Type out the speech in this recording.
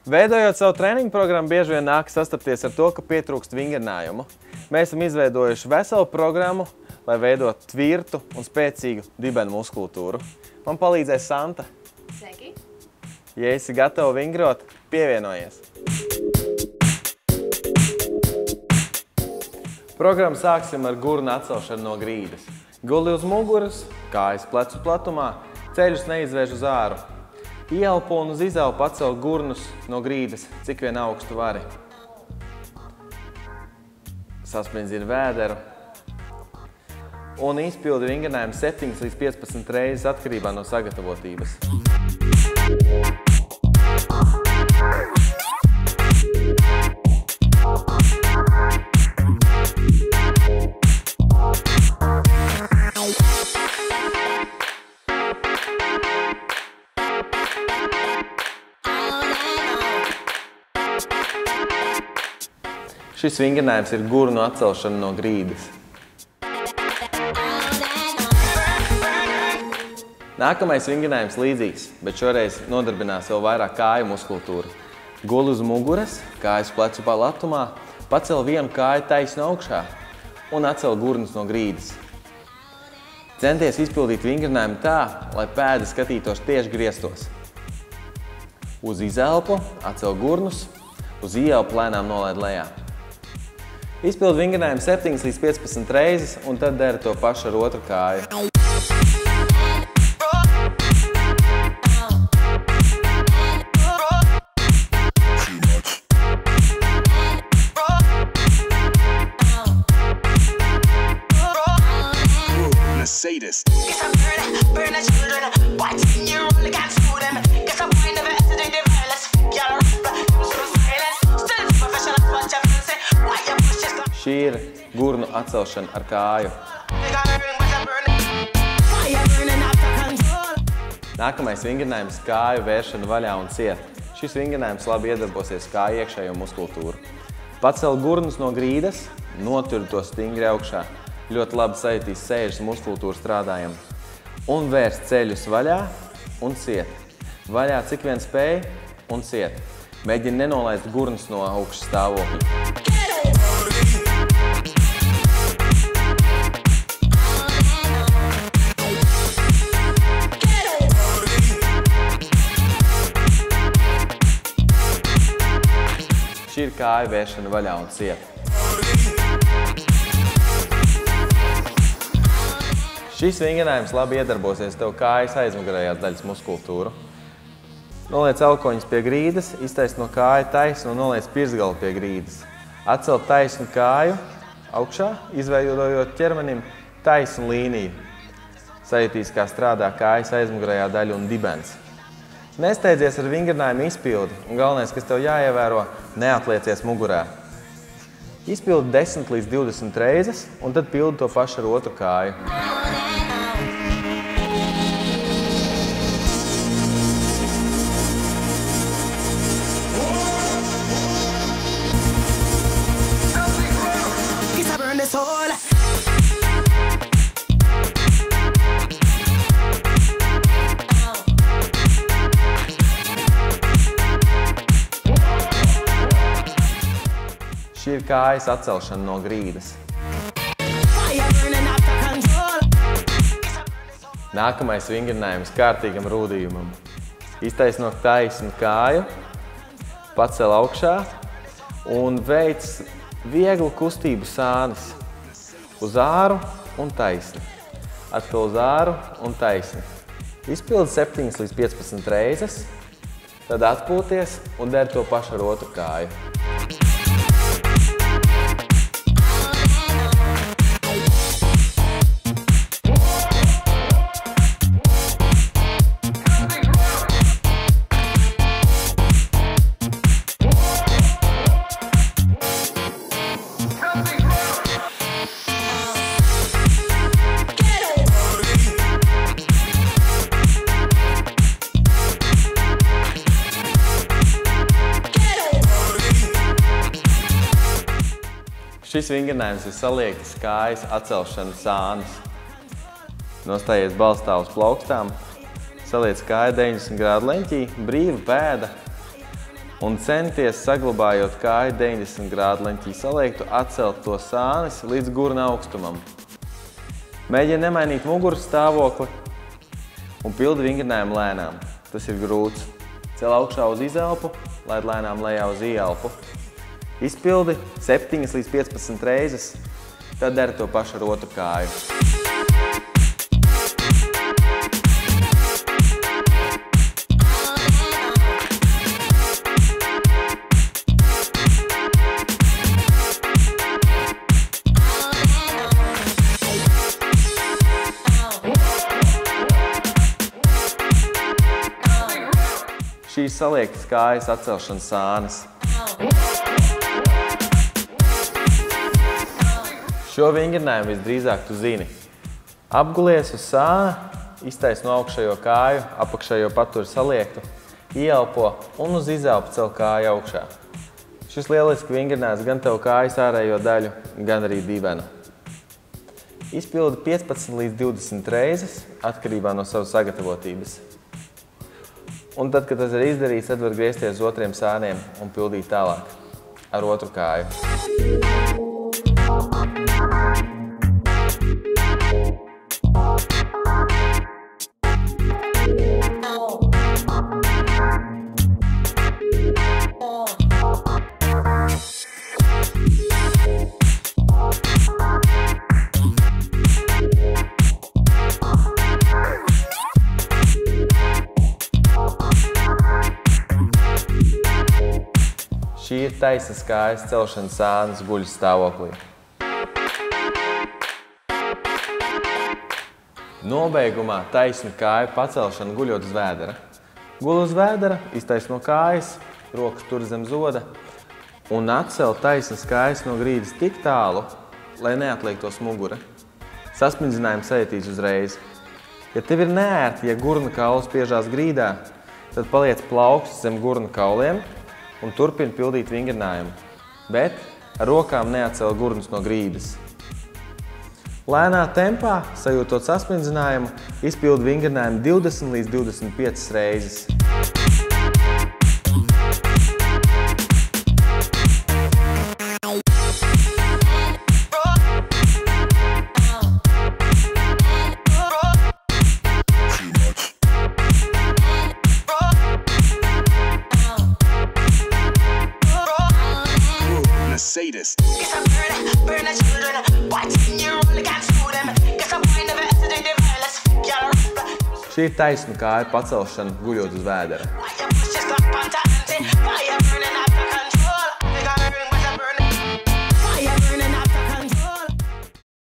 Veidojot savu treniņu programmu, bieži vien nāk sastapties ar to, ka pietrūkst vingrinājumu. Mēs esam izveidojuši veselu programmu, lai veidotu tvirtu un spēcīgu dibenu muskultūru. Man palīdzēs Santa. Sveiki! Ja esi gatava vingrot, pievienojies! Programmu sāksim ar gurnu atcelšanu no grīdas. Guli uz muguras, kājas plecu platumā, ceļus neizvērš uz āru. Ieelpo un uz izelpu atcel gurnus no grīdas, cik vien augstu vari. Sasprindzini vēderu. Un izpildi vingrinājumu 7 līdz 15 reizes atkarībā no sagatavotības. Šis vingrinājums ir gurnu atcelšana no grīdas. Nākamais vingrinājums līdzīgs, bet šoreiz nodarbinās vēl vairāk kāju muskultūru. Guli uz muguras, kājas plecu platumā, pacel vienu kāju taisnu augšā un atcel gurnus no grīdas. Centies izpildīt vingrinājumu tā, lai pēdas skatītos tieši griestos. Uz izelpu atcel gurnus, uz ieelpu lēnām nolaid lejā. Izpildi vingrinājumu 7 līdz 15 reizes un tad dara to pašu ar otru kāju. Šī ir gurnu atcelšana ar kāju. Nākamais vingrinājums – kāju vēršana vaļā un ciet. Šis vingrinājums labi iedarbosies kāju iekšējo muskultūru. Pacel gurnus no grīdas, notur to stingri augšā. Ļoti labi sajūtīs sēžas muskultūru strādājam. Un vērst ceļus vaļā un ciet. Vaļā cik vien spēj un ciet. Mēģini nenolaist gurnus no augšas stāvokļa. Šī ir kāju vēršana vaļā un ciet. Šis vingrinājums labi iedarbosies tev kājas aizmugurējās daļas muskultūru. Noliec elkoņus pie grīdas, iztaisni no kāju taisnu un noliec pirsgalu pie grīdas. Atcel taisnu kāju augšā, izveidojot ķermenim taisnu līniju. Sajūtīs, kā strādā kājas aizmugurējā daļa un dibens. Nesteidzies ar vingrinājumu izpildi, un galvenais, kas tev jāievēro, neatliecies mugurā. Izpildi 10 līdz 20 reizes, un tad pildi to pašu ar otru kāju. Šī ir kājas atcelšana no grīdas. Nākamais vingrinājums kārtīgam rūdījumam. Iztaisnot taisnu kāju, pacel augšā un veic vieglu kustību sānis. Uz āru un taisni. Atkal uz āru un taisni. Izpildi 7 līdz 15 reizes, tad atpūties un dari to pašu ar otru kāju. Šis vingrinājums ir saliektas kājas atcelšanas sānis. Nostājies balstā uz plaukstām, saliec kāju 90 grādu leņķī, brīva pēda un centies, saglabājot kāju 90 grādu leņķī saliektu, atcelt to sānis līdz gurna augstumam. Mēģini nemainīt muguras stāvokli un pildi vingrinājumu lēnām. Tas ir grūts. Cel augšā uz izelpu, laid lēnām lejā uz ieelpu. Izpildi 7 līdz 15 reizes, tad dari to pašu ar otru kāju. Šīs saliektas kājas atcelšanas sānis. Šo vingrinājumu visdrīzāk tu zini. Apgulies uz sāna, iztaisno augšējo kāju, apakšējo paturi saliektu, ieelpo un uz izelpu cel kāju augšā. Šis lieliski vingrinājums gan tev kājas ārējo daļu, gan arī dibenu. Izpildi 15 līdz 20 reizes, atkarībā no savas sagatavotības. Un tad, kad tas ir izdarīts, tad var griezties uz otriem sāniem un pildīt tālāk ar otru kāju. Šī ir taisnas kājas celšanas sānis guļas stāvoklī. Nobeigumā taisnu kāju pacelšana guļot uz vēdera. Guli uz vēdera, iztaisno kājas, rokas tur zem zoda un atcel taisnas kājas no grīdas tik tālu, lai neatliektos mugura. Sasmidzinājums sajūtīs uzreiz. Ja tev ir neērti, ja gurna kauls spiežās grīdā, tad paliec plauksts zem gurna kauliem un turpini pildīt vingrinājumu, bet ar rokām neatcel gurnus no grīdas. Lēnā tempā, sajūtot sasmiddzinājumu, izpildi vingrinājumu 20 līdz 25 reizes. Šī ir taisnu kāju pacelšana guļot uz vēdera.